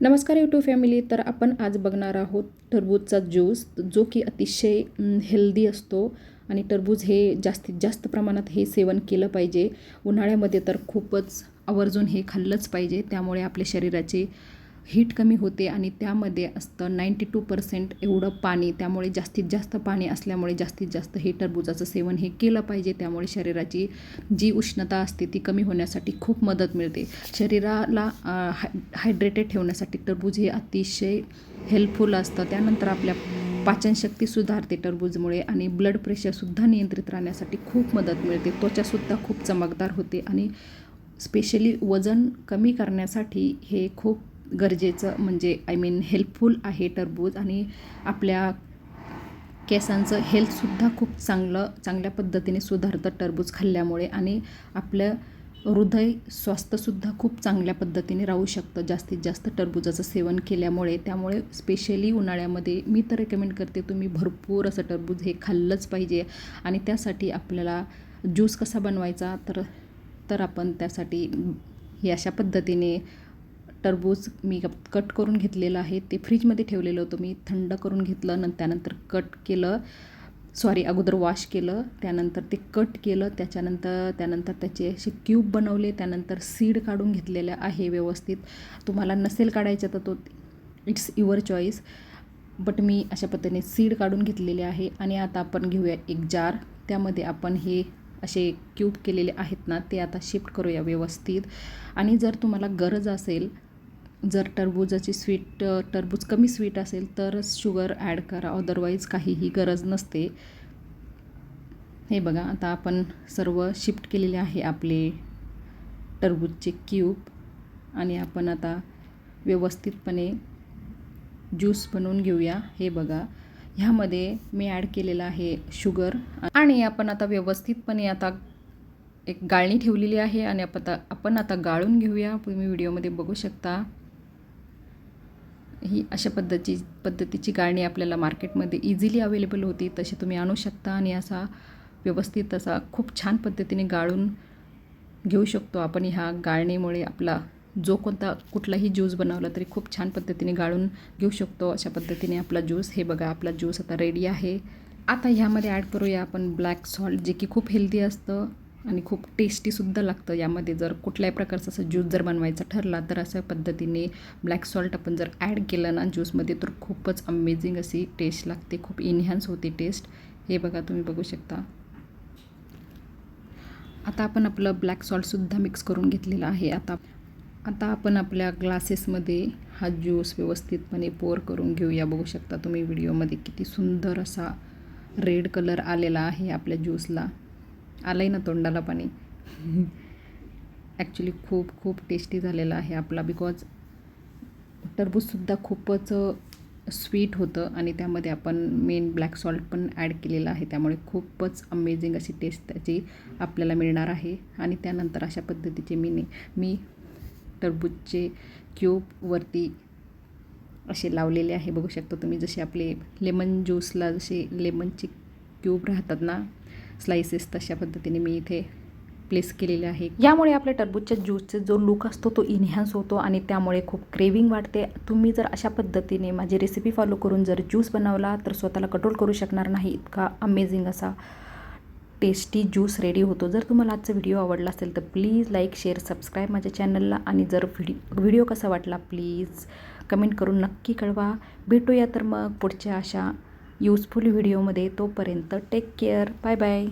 नमस्कार YouTube family. तर आपण आज बघणार आहोत टरबूजचा ज्यूस, जो की अतिशय हेल्दी असतो आणि टरबूज हे जास्तीत जास्त प्रमाणात हे सेवन केलं पाहिजे. उन्हाळ्यामध्ये तर खूपच आवर्जून हे खाल्लंच पाहिजे. त्यामुळे आपल्या शरीराची हीट कमी होते आणि त्यामध्ये असतं 92% एवढं पाणी. त्यामुळे जास्तीत जास्त पाणी असल्यामुळे जास्तीत जास्त हे टरबूजाचं सेवन हे केलं पाहिजे. त्यामुळे शरीराची जी उष्णता असते ती कमी होण्यासाठी खूप मदत मिळते. शरीराला हायड्रेटेड ठेवण्यासाठी टरबूज हे अतिशय हेल्पफुल असतं. त्यानंतर आपल्या पाचनशक्ती सुधारते टरबूजमुळे आणि ब्लड प्रेशरसुद्धा नियंत्रित राहण्यासाठी खूप मदत मिळते. त्वचासुद्धा खूप चमकदार होते आणि स्पेशली वजन कमी करण्यासाठी हे खूप गरजेचं हेल्पफुल आहे टरबूज. आणि आपल्या केसांचं हेल्थसुद्धा खूप चांगल्या पद्धतीने सुधारतं टरबूज खाल्ल्यामुळे. आणि आपलं हृदय स्वास्थ्यसुद्धा खूप चांगल्या पद्धतीने राहू शकतं जास्तीत जास्त टरबूजाचं सेवन केल्यामुळे. त्यामुळे स्पेशली उन्हाळ्यामध्ये मी तर रेकमेंड करते तुम्ही भरपूर असं टरबूज हे खाल्लंच पाहिजे. आणि त्यासाठी आपल्याला ज्यूस कसा बनवायचा तर आपण त्यासाठी हे अशा पद्धतीने टरबूज मी कट करून घेतलेलं आहे. ते फ्रीजमध्ये ठेवलेलं होतं मी, थंड करून घेतलं. त्यानंतर कट केलं, अगोदर वॉश केलं, त्यानंतर ते कट केलं. त्यानंतर त्याचे असे क्यूब बनवले. त्यानंतर सीड काढून घेतलेलं आहे व्यवस्थित. तुम्हाला नसेल काढायचं तर तो इट्स युअर चॉईस, बट मी अशा पद्धतीने सीड काढून घेतलेले आहे. आणि आता आपण घेऊया एक जार. त्यामध्ये आपण हे असे क्यूब केलेले आहेत ना, ते आता शिफ्ट करूया व्यवस्थित. आणि जर तुम्हाला गरज असेल, जर टरबूज कमी स्वीट असेल तर शुगर ॲड करा, अदरवाईज काहीही गरज नसते. हे बघा, आता आपण सर्व शिफ्ट केलेले आहे आपले टरबूजचे क्यूब. आणि आपण आता व्यवस्थितपणे ज्यूस बनवून घेऊया. हे बघा, ह्यामध्ये मी ॲड केलेलं आहे शुगर. आणि आपण आता व्यवस्थितपणे आता एक गाळणी ठेवलेली आहे आणि आपण आता गाळून घेऊया. तुम्ही व्हिडिओमध्ये बघू शकता, ही अशा पद्धतीची गाळणी आपल्याला मार्केटमध्ये इझिली अवेलेबल होती. तशी तुम्ही आणू शकता आणि असा व्यवस्थित असा खूप छान पद्धतीने गाळून घेऊ शकतो आपण. ह्या गाळणीमुळे आपला कुठलाही ज्यूस बनवला तरी खूप छान पद्धतीने गाळून घेऊ शकतो. अशा पद्धतीने आपला ज्यूस, हे बघा आपला ज्यूस आता रेडी आहे. आता ह्यामध्ये ॲड करूया आपण ब्लॅक सॉल्ट, जे की खूप हेल्दी असतं आणि खूप टेस्टीसुद्धा लागतं. यामध्ये जर कुठल्याही प्रकारचा असं ज्यूस जर बनवायचा ठरला तर अशा पद्धतीने ब्लॅक सॉल्ट आपण जर ॲड केलं ना ज्यूसमध्ये तर खूपच अमेझिंग अशी टेस्ट लागते, खूप इन्हॅन्स होते टेस्ट. हे बघा, तुम्ही बघू शकता. आता आपण आपलं ब्लॅक सॉल्टसुद्धा मिक्स करून घेतलेलं आहे. आता आपण आपल्या ग्लासेसमध्ये हा ज्यूस व्यवस्थितपणे पोर करून घेऊया. बघू शकता तुम्ही व्हिडिओमध्ये किती सुंदर असा रेड कलर आलेला आहे आपल्या ज्यूसला. आलं आहे ना तोंडाला पाणी. ॲक्च्युली खूप टेस्टी झालेला आहे आपला, बिकॉज टरबूजसुद्धा खूपच स्वीट होतं आणि त्यामध्ये आपण मेन ब्लॅक सॉल्ट पण ॲड केलेलं आहे. त्यामुळे खूपच अमेझिंग अशी टेस्ट त्याची आपल्याला मिळणार आहे. आणि त्यानंतर अशा पद्धतीचे मी टरबूजचे क्यूब वरती असे लावलेले आहे. बघू शकता तुम्ही, जसे आपले लेमन ज्यूसला जसे लेमनचे क्यूब राहतात ना स्लायसेस, तशा पद्धतीने मी इथे प्लेस केलेले आहे. यामुळे आपल्या टरबूजच्या ज्यूसचा जो लुक असतो तो इन्हॅन्स होतो आणि त्यामुळे खूप क्रेविंग वाटते. तुम्ही जर अशा पद्धतीने माझी रेसिपी फॉलो करून जर ज्यूस बनवला तर स्वतःला कंट्रोल करू शकणार नाही, इतका अमेझिंग असा टेस्टी ज्यूस रेडी होतो. जर तुम्हाला आजचा व्हिडिओ आवडला असेल तर प्लीज लाईक, शेअर, सबस्क्राईब माझ्या चॅनलला. आणि जर व्हिडिओ कसा वाटला प्लीज कमेंट करून नक्की कळवा. भेटूया तर मग पुढच्या अशा युजफुल व्हिडिओमध्ये. तोपर्यंत टेक केअर, बाय बाय.